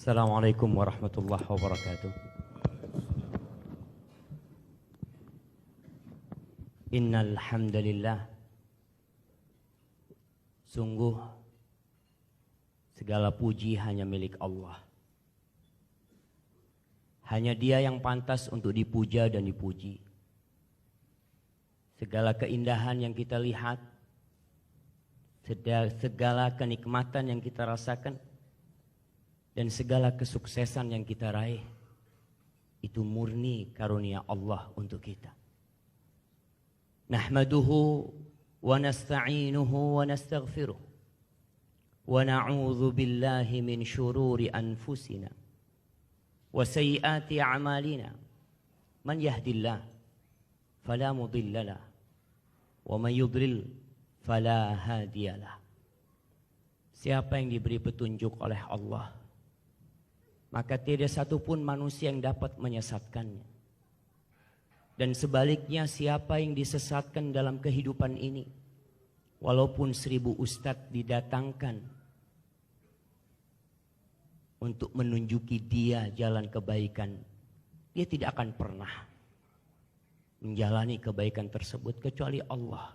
Assalamualaikum warahmatullahi wabarakatuh. Innal hamdalillah. Sungguh segala puji hanya milik Allah. Hanya Dia yang pantas untuk dipuja dan dipuji. Segala keindahan yang kita lihat, segala kenikmatan yang kita rasakan, dan segala kesuksesan yang kita raih, itu murni karunia Allah untuk kita. Nahmaduhu wa nasta'inuhu wa nastaghfiruh wa na'udzu billahi min syururi anfusina wa sayyiati a'malina. Man yahdillah fala mudilla lahu wa man yudlil fala hadiyalah. Siapa yang diberi petunjuk oleh Allah, maka tidak satupun manusia yang dapat menyesatkannya. Dan sebaliknya, siapa yang disesatkan dalam kehidupan ini, walaupun 1000 ustadz didatangkan untuk menunjuki dia jalan kebaikan, dia tidak akan pernah menjalani kebaikan tersebut kecuali Allah.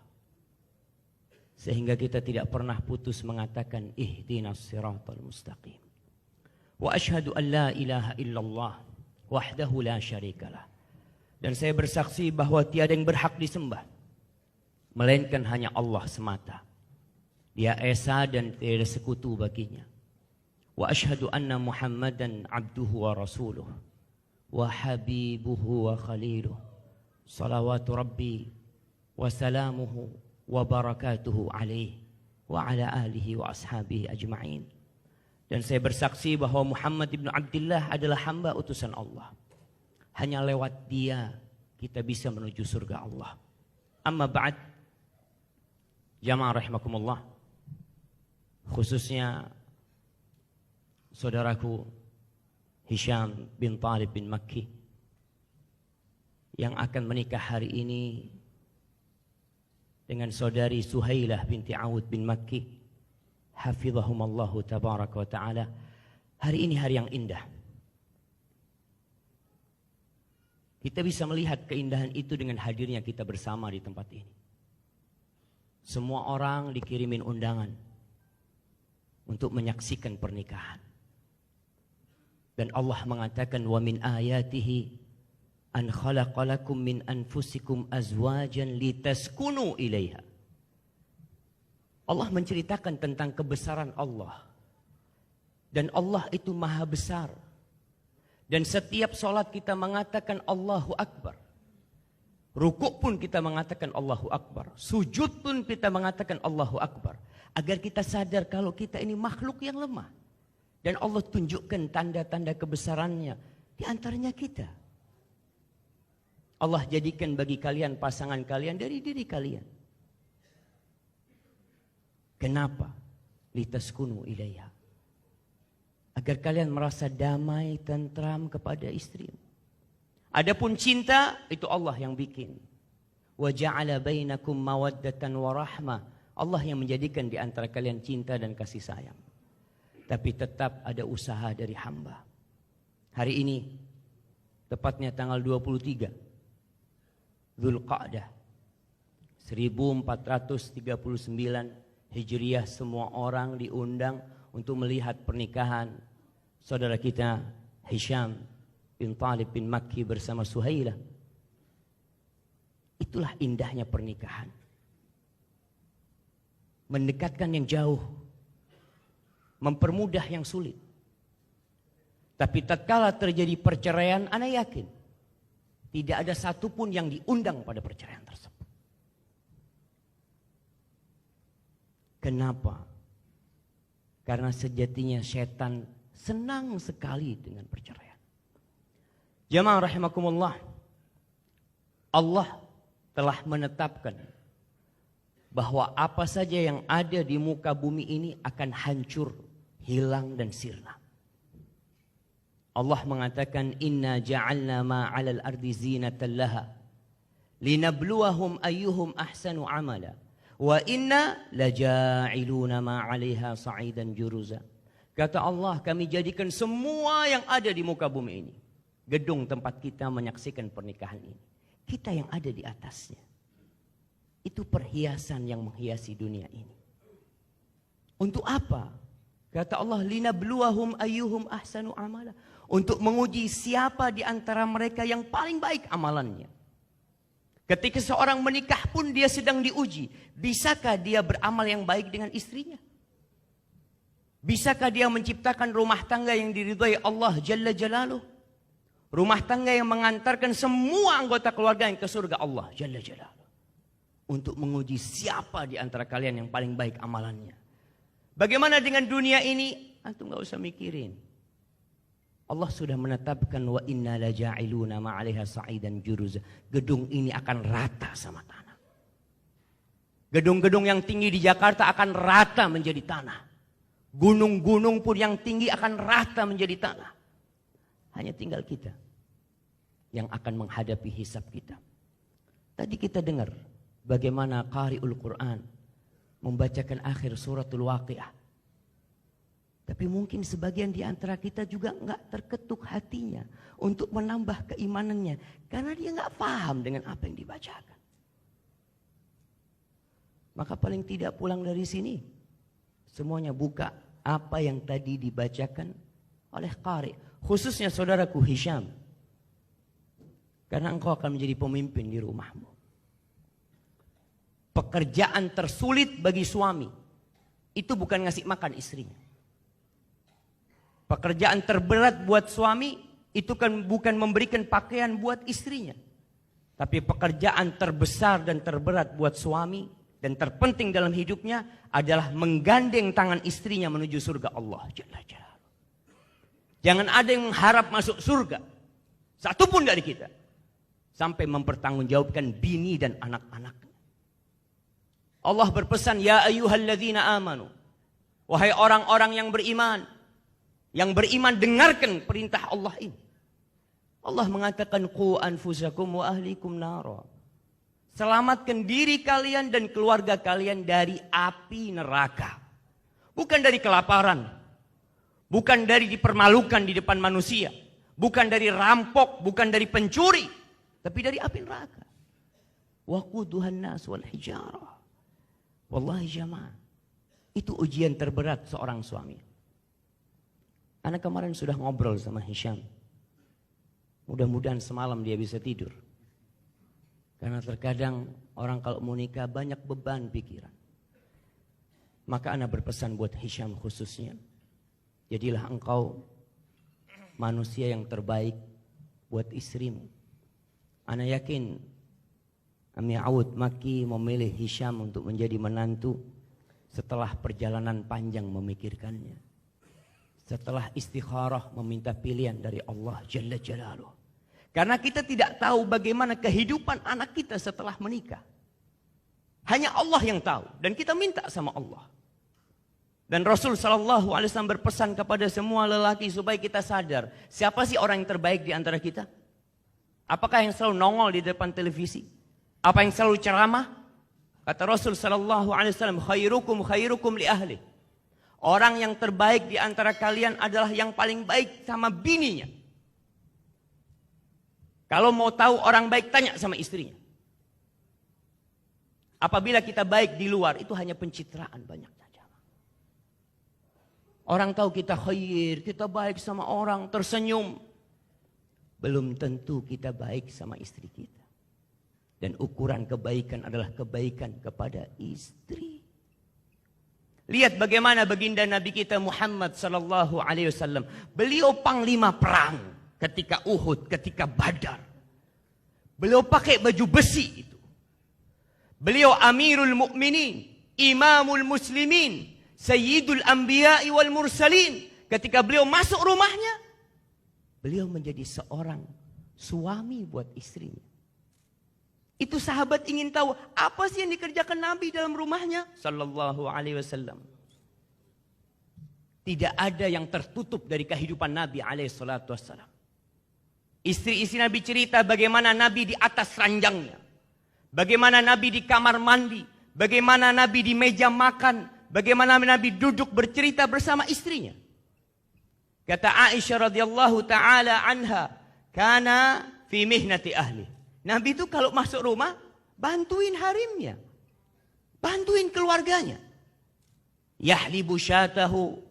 Sehingga kita tidak pernah putus mengatakan ihdinas siratal mustaqim. Wa asyhadu an la ilaha illallah wahdahu la syarikalah. Dan saya bersaksi bahwa tiada yang berhak disembah melainkan hanya Allah semata. Dia esa dan tiada sekutu baginya. Wa asyhadu anna Muhammadan abduhu wa rasuluh wa habibuhu wa khaliluh. Salawatu rabbi wa salamuhu wa barakatuhu alaihi wa ala alihi wa ashabihi ajma'in. Dan saya bersaksi bahwa Muhammad ibn Abdullah adalah hamba utusan Allah. Hanya lewat dia kita bisa menuju surga Allah. Amma ba'd, jamaah rahimakumullah, khususnya saudaraku Hisham bin Talib bin Makki yang akan menikah hari ini dengan saudari Suhailah binti Awud bin Makki, hafizahumallahu tabaraka wa ta'ala. Hari ini hari yang indah. Kita bisa melihat keindahan itu dengan hadirnya kita bersama di tempat ini. Semua orang dikirimin undangan untuk menyaksikan pernikahan. Dan Allah mengatakan wa min ayatihi an khalaqalakum min anfusikum azwajan litaskunu ilaiha. Allah menceritakan tentang kebesaran Allah. Dan Allah itu maha besar. Dan setiap solat kita mengatakan Allahu Akbar. Rukuk pun kita mengatakan Allahu Akbar. Sujud pun kita mengatakan Allahu Akbar. Agar kita sadar kalau kita ini makhluk yang lemah. Dan Allah tunjukkan tanda-tanda kebesarannya di antaranya kita. Allah jadikan bagi kalian pasangan kalian dari diri kalian. Kenapa? Litaskunu ilaiha. Agar kalian merasa damai, tentram kepada istri. Adapun cinta, itu Allah yang bikin. Wa ja'ala bainakum mawaddatan wa rahmah. Allah yang menjadikan di antara kalian cinta dan kasih sayang. Tapi tetap ada usaha dari hamba. Hari ini, tepatnya tanggal 23 Dzulqa'dah 1439 Hijriah, semua orang diundang untuk melihat pernikahan saudara kita Hisham bin Talib bin Makki bersama Suhailah. Itulah indahnya pernikahan. Mendekatkan yang jauh, mempermudah yang sulit. Tapi tatkala terjadi perceraian, ana yakin tidak ada satupun yang diundang pada perceraian tersebut. Kenapa? Karena sejatinya setan senang sekali dengan perceraian. Jamaah rahimakumullah, Allah telah menetapkan bahwa apa saja yang ada di muka bumi ini akan hancur, hilang dan sirna. Allah mengatakan inna ja'alna ma 'alal ardi zinatan laha linabluwahum ayyuhum ahsanu amala wa inna laja'iluna ma 'alaiha sa'idan juruza. Kata Allah, kami jadikan semua yang ada di muka bumi ini gedung tempat kita menyaksikan pernikahan ini. Kita yang ada di atasnya. Itu perhiasan yang menghiasi dunia ini. Untuk apa? Kata Allah, linabluwahum ayyuhum ahsanu amala. Untuk menguji siapa di antara mereka yang paling baik amalannya. Ketika seorang menikah pun dia sedang diuji. Bisakah dia beramal yang baik dengan istrinya? Bisakah dia menciptakan rumah tangga yang diridhai Allah Jalla Jalaluh? Rumah tangga yang mengantarkan semua anggota keluarga yang ke surga Allah Jalla Jalaluh. Untuk menguji siapa di antara kalian yang paling baik amalannya. Bagaimana dengan dunia ini? Antum gak usah mikirin. Allah sudah menetapkan wa inna la ja'iluna ma'alaiha sa'idan juruza. Gedung ini akan rata sama tanah. Gedung-gedung yang tinggi di Jakarta akan rata menjadi tanah. Gunung-gunung pun yang tinggi akan rata menjadi tanah. Hanya tinggal kita yang akan menghadapi hisab kita. Tadi kita dengar bagaimana qari'ul Quran membacakan akhir suratul Waqiah. Tapi mungkin sebagian di antara kita juga enggak terketuk hatinya untuk menambah keimanannya. Karena dia enggak paham dengan apa yang dibacakan. Maka paling tidak pulang dari sini, semuanya buka apa yang tadi dibacakan oleh qari. Khususnya saudaraku Hisham. Karena engkau akan menjadi pemimpin di rumahmu. Pekerjaan tersulit bagi suami itu bukan ngasih makan istrinya. Pekerjaan terberat buat suami itu kan bukan memberikan pakaian buat istrinya. Tapi pekerjaan terbesar dan terberat buat suami dan terpenting dalam hidupnya adalah menggandeng tangan istrinya menuju surga Allah Jalla Jalaluh. Jangan ada yang mengharap masuk surga. Satupun dari kita. Sampai mempertanggungjawabkan bini dan anak-anaknya. Allah berpesan, ya ayyuhalladzina amanu. Wahai orang-orang yang beriman. Yang beriman dengarkan perintah Allah ini. Allah mengatakan, qu anfusakum wa ahlikum nara. Selamatkan diri kalian dan keluarga kalian dari api neraka. Bukan dari kelaparan. Bukan dari dipermalukan di depan manusia. Bukan dari rampok, bukan dari pencuri. Tapi dari api neraka. Waquduhan nas wal hijarah. Wallahi jamaah. Itu ujian terberat seorang suami. Anak kemarin sudah ngobrol sama Hisham. Mudah-mudahan semalam dia bisa tidur. Karena terkadang orang kalau mau nikah banyak beban pikiran. Maka anak berpesan buat Hisham khususnya. Jadilah engkau manusia yang terbaik buat istrimu. Anak yakin Ami Aud Maki memilih Hisham untuk menjadi menantu setelah perjalanan panjang memikirkannya. Setelah istikharah meminta pilihan dari Allah Jalla Jalaluh. Karena kita tidak tahu bagaimana kehidupan anak kita setelah menikah. Hanya Allah yang tahu. Dan kita minta sama Allah. Dan Rasul SAW berpesan kepada semua lelaki supaya kita sadar. Siapa sih orang yang terbaik di antara kita? Apakah yang selalu nongol di depan televisi? Apa yang selalu ceramah? Kata Rasul SAW, khairukum li ahli. Orang yang terbaik di antara kalian adalah yang paling baik sama bininya. Kalau mau tahu orang baik, tanya sama istrinya. Apabila kita baik di luar, itu hanya pencitraan banyak saja. Orang tahu kita khair, kita baik sama orang, tersenyum. Belum tentu kita baik sama istri kita. Dan ukuran kebaikan adalah kebaikan kepada istri. Lihat bagaimana baginda Nabi kita Muhammad sallallahu alaihi wasallam. Beliau panglima perang ketika Uhud, ketika Badar. Beliau pakai baju besi itu. Beliau Amirul Mukminin, Imamul Muslimin, Sayyidul Anbiya'i wal Mursalin. Ketika beliau masuk rumahnya, beliau menjadi seorang suami buat istrinya. Itu sahabat ingin tahu apa sih yang dikerjakan Nabi dalam rumahnya sallallahu alaihi wasallam. Tidak ada yang tertutup dari kehidupan Nabi alaihi salatu wasallam. Istri-istri Nabi cerita bagaimana Nabi di atas ranjangnya. Bagaimana Nabi di kamar mandi, bagaimana Nabi di meja makan, bagaimana Nabi duduk bercerita bersama istrinya. Kata Aisyah radhiyallahu taala anha, kana fi mihnati ahli. Nabi itu kalau masuk rumah, bantuin harimnya. Bantuin keluarganya. Yahlibu syatahu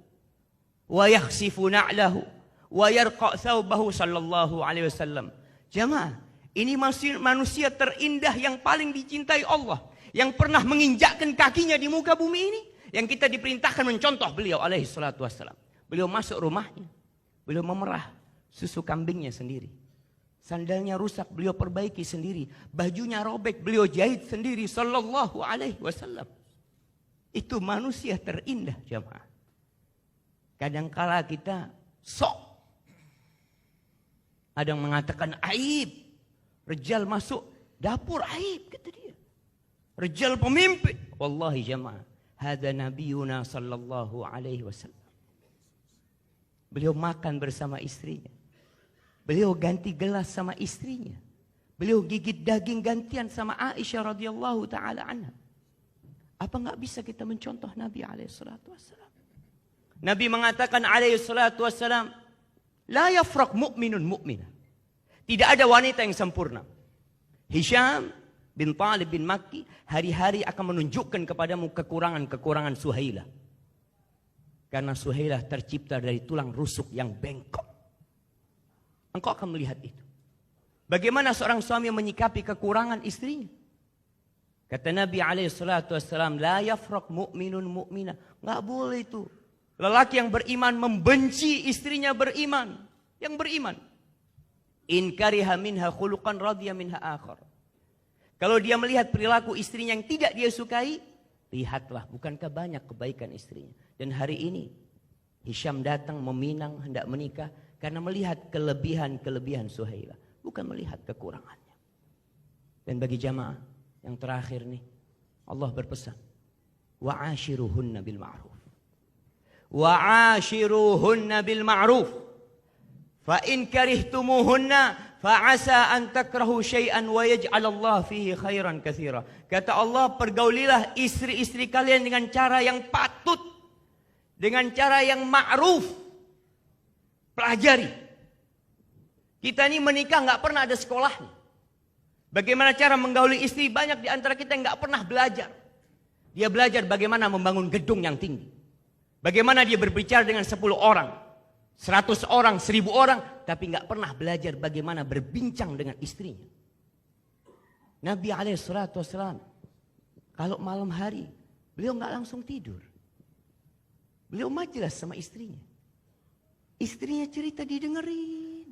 wa yakhsifu na'lahu wa yarqa thawbahu sallallahu alaihi wasallam. Jamaah, ini manusia terindah yang paling dicintai Allah, yang pernah menginjakkan kakinya di muka bumi ini, yang kita diperintahkan mencontoh beliau alaihi salatu wassalam. Beliau masuk rumahnya, beliau memerah susu kambingnya sendiri. Sandalnya rusak, beliau perbaiki sendiri. Bajunya robek, beliau jahit sendiri sallallahu alaihi wasallam. Itu manusia terindah, jamaah. Kadangkala kita sok. Ada yang mengatakan aib. Rejal masuk dapur aib, kata dia. Rejal pemimpin. Wallahi jamaah, hada nabiyuna sallallahu alaihi wasallam. Beliau makan bersama istrinya. Beliau ganti gelas sama istrinya. Beliau gigit daging gantian sama Aisyah radhiyallahu taala anha. Apa enggak bisa kita mencontoh Nabi alaihi salatu wassalam? Nabi mengatakan alaihi salatu wassalam, la yafraq mu'minun mu'minah. Tidak ada wanita yang sempurna. Hisham bin Talib bin Makki hari-hari akan menunjukkan kepadamu kekurangan-kekurangan Suhailah. Karena Suhailah tercipta dari tulang rusuk yang bengkok. Engkau akan melihat itu. Bagaimana seorang suami menyikapi kekurangan istrinya? Kata Nabi alaihi salatu wassalam, la yafraq mu'minun mu'minah. Enggak boleh itu. Lelaki yang beriman membenci istrinya beriman. Yang beriman. In kariha minha khuluqan radhiya minha akhar. Kalau dia melihat perilaku istrinya yang tidak dia sukai, lihatlah, bukankah banyak kebaikan istrinya. Dan hari ini Hisham datang meminang hendak menikah karena melihat kelebihan-kelebihan Suhailah, bukan melihat kekurangannya. Dan bagi jamaah yang terakhir nih, Allah berpesan, wa'ashiruhunna bil ma'ruf. Wa'ashiruhunna bil ma'ruf. Fa in karihtumuhunna fa'asa an takrahu syai'an wa yaj'alallahu fihi khairan katsira. Kata Allah, pergaulilah istri-istri kalian dengan cara yang patut, dengan cara yang ma'ruf. Pelajari. Kita ini menikah nggak pernah ada sekolahnya. Bagaimana cara menggauli istri, banyak di antara kita yang nggak pernah belajar. Dia belajar bagaimana membangun gedung yang tinggi. Bagaimana dia berbicara dengan 10 orang, 100 orang, 1000 orang, tapi nggak pernah belajar bagaimana berbincang dengan istrinya. Nabi alaihissalam, kalau malam hari, beliau nggak langsung tidur. Beliau majelis sama istrinya. Istrinya cerita didengerin.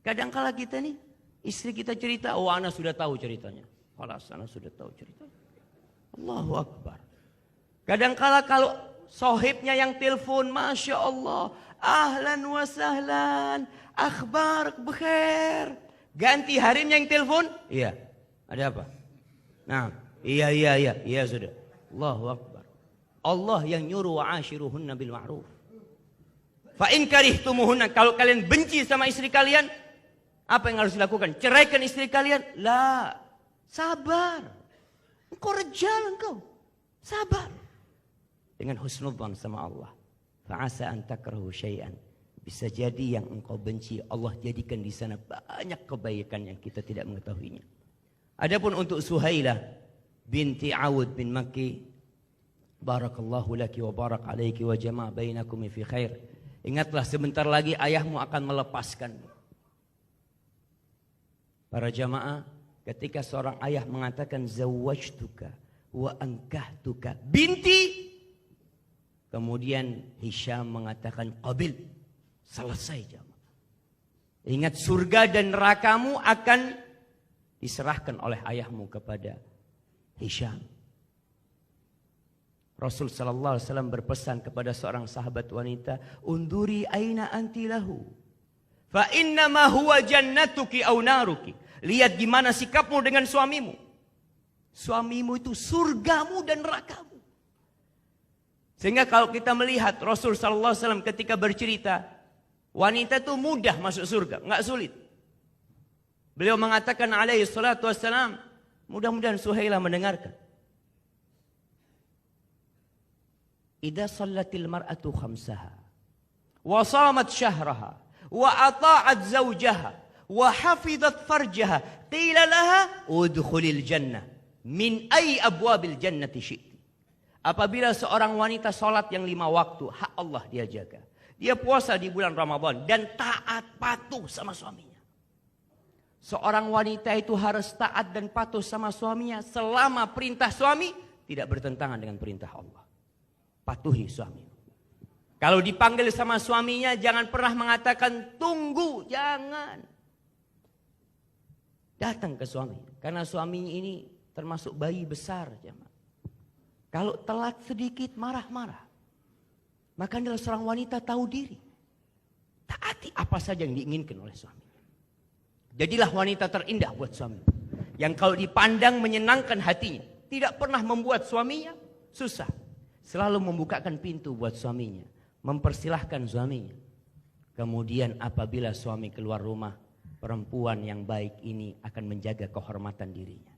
Kadang-kala kita nih, istri kita cerita, oh ana sudah tahu ceritanya. Alas, ana sudah tahu ceritanya. Allahu Akbar. Kadang-kala kalau sohibnya yang telepon, Masya Allah, ahlan wa sahlan, akhbar bekhair. Ganti harinya yang telepon, iya, ada apa? Nah, iya sudah. Allahu Akbar. Allah yang nyuruh wa'ashiruhunna bil ma'ruf. Fa in karihtumuhunna, kalau kalian benci sama istri kalian, apa yang harus dilakukan? Ceraikan istri kalian? La, sabar. Engkau rejal engkau. Sabar. Dengan husnudzan sama Allah. Fa'asa an takrahu syai'an. Bisa jadi yang engkau benci, Allah jadikan di sana banyak kebaikan yang kita tidak mengetahuinya. Adapun untuk Suhailah binti Awud bin Makki, barakallahu laki wa barak alaiki wa jama' bainakum fi khair. Ingatlah, sebentar lagi ayahmu akan melepaskanmu. Para jamaah, ketika seorang ayah mengatakan zawwajtuka wa ankahtuka binti, kemudian Hisham mengatakan qabil, selesai jamaah. Ingat, surga dan nerakamu akan diserahkan oleh ayahmu kepada Hisham. Rasul sallallahu alaihi wasallam berpesan kepada seorang sahabat wanita, unduri aina anti lahu fa innama huwa jannatuki aw naruki. Lihat gimana sikapmu dengan suamimu. Suamimu itu surgamu dan nerakamu. Sehingga kalau kita melihat Rasul sallallahu alaihi wasallam ketika bercerita, wanita itu mudah masuk surga, enggak sulit. Beliau mengatakan alaihi salatu wassalam, mudah-mudahan Suhailah mendengarkan. Idza shallatil mar'atu khamsaha wa shamat syahraha, wa ata'at zawjaha, wa hafizat farjaha, qila laha udkhulil jannah min ay abwabil jannati syi'ti. Apabila seorang wanita salat yang 5 waktu, hak Allah dia jaga. Dia puasa di bulan Ramadan dan taat patuh sama suaminya. Seorang wanita itu harus taat dan patuh sama suaminya selama perintah suami tidak bertentangan dengan perintah Allah. Patuhi suami. Kalau dipanggil sama suaminya jangan pernah mengatakan tunggu, jangan. Datang ke suami. Karena suami ini termasuk bayi besar. Kalau telat sedikit marah-marah. Maka adalah seorang wanita tahu diri. Taati apa saja yang diinginkan oleh suami. Jadilah wanita terindah buat suami. Yang kalau dipandang menyenangkan hatinya. Tidak pernah membuat suaminya susah. Selalu membukakan pintu buat suaminya. Mempersilahkan suaminya. Kemudian apabila suami keluar rumah. Perempuan yang baik ini akan menjaga kehormatan dirinya.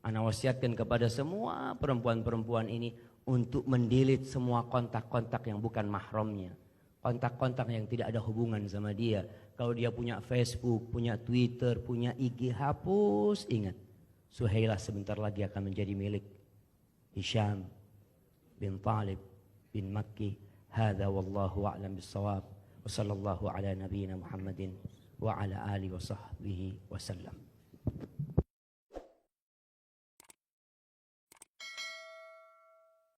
Ana wasiatkan kepada semua perempuan-perempuan ini. Untuk mendelete semua kontak-kontak yang bukan mahramnya. Kontak-kontak yang tidak ada hubungan sama dia. Kalau dia punya Facebook, punya Twitter, punya IG, hapus. Ingat, Suhailah sebentar lagi akan menjadi milik Hisham bin Talib bin Makki. Hadza wallahu a'lam bis-shawab. Wa sallallahu ala nabiyyina Muhammadin wa ala alihi wa sahbihi wasallam.